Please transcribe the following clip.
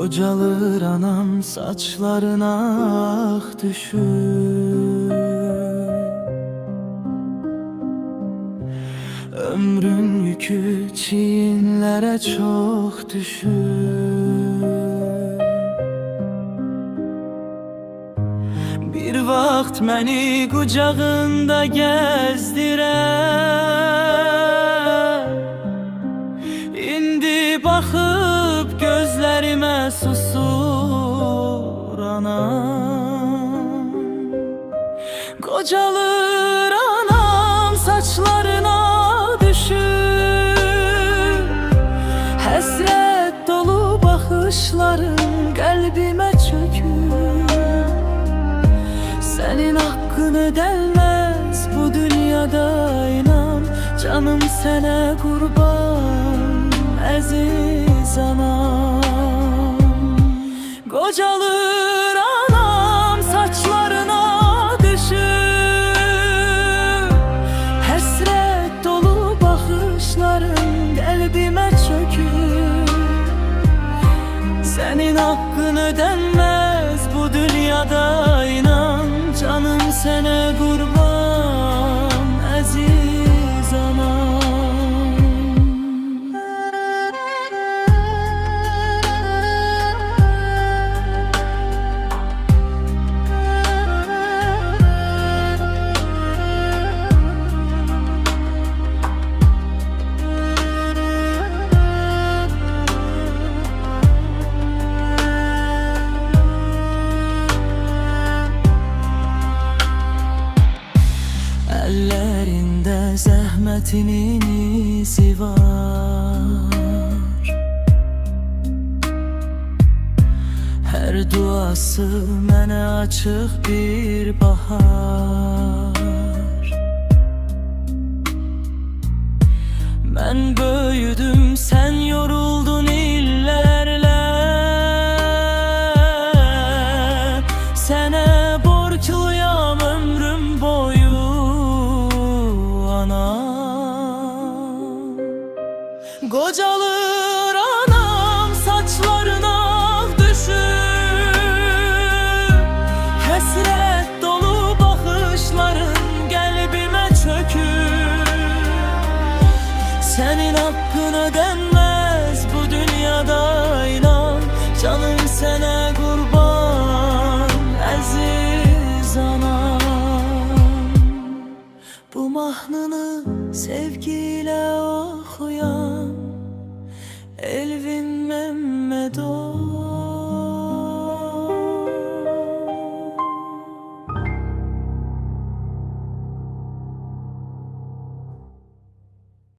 Kocalır anam saçlarına ah düşür. Ömrün yükü çiğnlere çok düşür. Bir vaxt məni qucağında gəzdirər, İndi baxıb gözlərimə susur anam. Qocalır anam saçlarına düşür. Həsrət dolu baxışların qəlbimə çökür. Senin hakkını ödenmez bu dünyada inan. Canım sana kurban aziz anam. Kocalır anam saçlarına düşür. Hasret dolu bakışların kalbime çökür. Senin hakkın ödenmez bu dünyada inan. Canım sana kurban aziz anam. Ellerinde zəhmətinin izi var. Hər duası mənə açıq bir bahar. Mən böyüdüm, sən yoruldun illərlə. Sənə borçluyam ömrüm boyu. Kocalır anam saçlarına düşür. Hasret dolu bakışların kalbime çökür. Senin hakkın ödenmez bu dünyada inan. Canım sana kurban aziz anam. Bu mahnını sevgiyle okuyan Elvin Mehmet o.